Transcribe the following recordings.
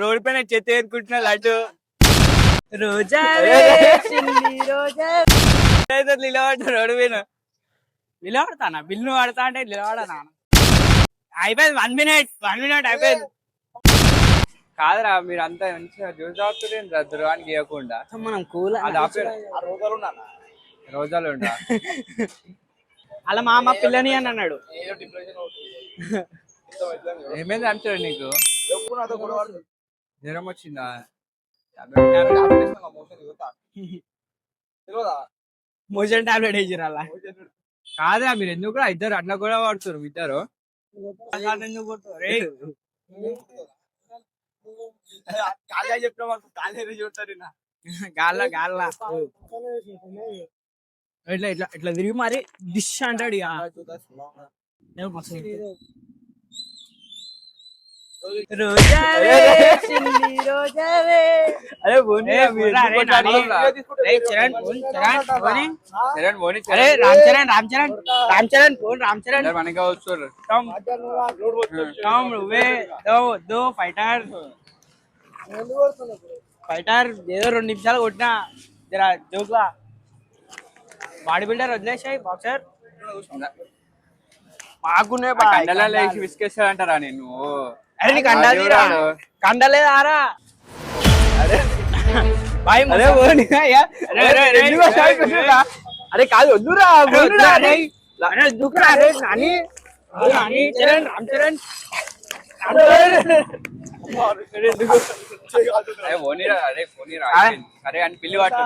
Road పైన చెత్త ఏరుకుంటున్నా లడ్డు రోజా రోజా నిలబడ్డా రోడ్డు పైన నిలబడతానా బిల్లు పడతా అంటే నిలబడనా అయిపోయింది 1 minute అయిపోయింది. కాదురా మీరు అంతా మంచిగా జ్యూస్ తాగుతుంటే దుర్గానికి ఇవ్వకుండా మనం కూల్ అది ఆపే రోజాలు ఉంటా అలా మా అమ్మ పిల్లని అని అన్నాడు. ఏమైంది అంటాడు నీకు జ్వరం వచ్చిందా మోషన్ టాబ్లెట్ వేసిరు అలా కాదా మీరు ఎందుకు కూడా ఇద్దరు అట్లా కూడా వాడుతారు ఇద్దరు గాల్ల గాల్ల ఇట్లా ఇట్లా ఇట్లా తిరిగి మరి డిష్ అంటాడు ఇక రోజావే చిన్ని రోజావే అరే రామ్ చరణ్ ఫోన్ రామ్ చరణ్ మనగా వస్తారు దో ఫైటర్ ఏదో 2 నిమిషాలు కొట్టినా జరా జోక్లా బాడీ బిల్డర్ వదిలేసాయి బాక్సర్ బాగునే కండలేసి విసికేస్తాడంటారా నేను అరే నీకు కండలేదు ఆరా అరే కాదు వద్దురా రామ్ చరణ్ సరే అని పిల్లి పట్టు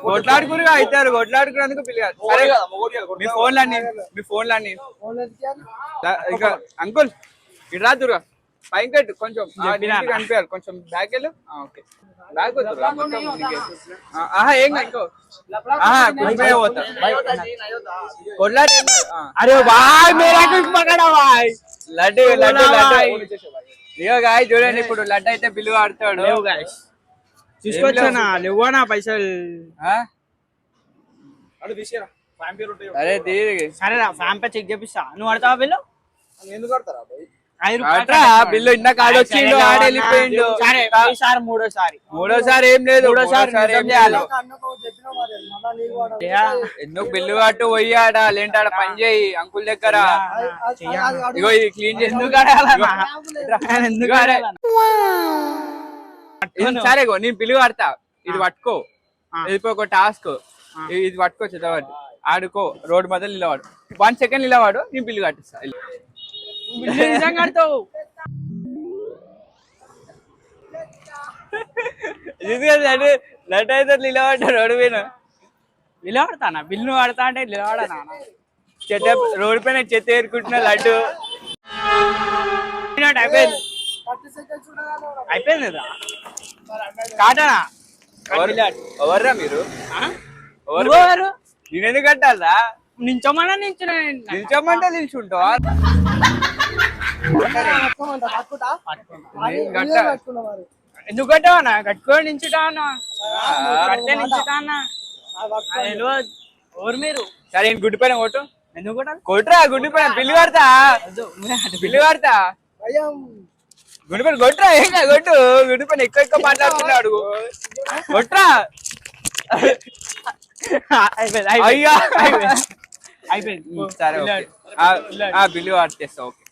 కొట్లాడుకురుగా అవుతారు కొట్లాడుకున్నందుకు పిల్లి సరే మీ ఫోన్లన్నీ ఇంకా అంకుల్ ఇటు రాదురుగా పైకి కట్టు కొంచెం కనిపించాలి కొంచెం బ్యాగ్ వెళ్ళు ఓకే బ్యాగ్ ఏం ఇంకో పోతా కొట్లాడు అరే బాయ్ మేరా కుछ पकड़ा भाई లడ్డు లడ్డు లడ్డు ఇగో గాయ్ చూడండి ఇప్పుడు లడ్డు అయితే బిల్లు ఆడతాడు లేవు గాయ్స్ తీసుకొచ్చానా లేవనా పైసలు అరే తీరి సరేరా ఫ్యాన్ పే చెక్ చేపిస్తా నువ్వు ఆడతావా బిల్లు ఎందుకు కడతారా బిల్లు ఇంత కాదు వచ్చిండు ఆడ వెళ్ళిపోయిండు సరే ఈసారి మూడోసారి ఏం లేదు మూడోసారి ఏం చేయాలి ఎందుకు బిల్లు కట్టు పోయాడా లేంటి ఆడ పని చేయి అంకుల్ దగ్గర ఇగో ఇది క్లీన్ చేసి సరే నేను బిల్లు కడతా ఇది పట్టుకో ఇది ఒక టాస్క్ ఇది పట్టుకో చదవండి ఆడుకో రోడ్డు మధ్యలో నిలవాడు 1 సెకండ్ నిలవాడు నేను బిల్లు కట్టిస్తా కడతావు లడ్డు అయితే నిలబడ్డా రోడ్డు పైన నిలబడతానా బిల్లు పడతా అంటే నిలబడనా చెత్త రోడ్డు పైన చెత్త ఏరుకుంటున్నా లడ్డు అయిపోయింది కాటనా ఎవర్రా మీరు నేను ఎందుకు కట్టాలరా నించోమన్నా నిల్చోమంటే నిల్చుంటావా ఎందుకు కట్టావన్నా కట్టుకొని నించుటా అన్నా కడితే నించుటా అన్నా ఎవరు మీరు సరే నేను గుడ్డి పైన కొట్టు ఎందుకు కొట్టాలి కొట్టురా గుడ్డి పైన బిల్లు కడతా గుడ్డి పైన కొట్టురా ఏం కాదు కొట్టు గుడ్డి పైన ఎక్కువ మాట్లాడుతున్నాడు కొట్రా అయిపోయింది అయ్యా అయిపోయింది సరే బిల్లు కట్టేస్తా ఓకే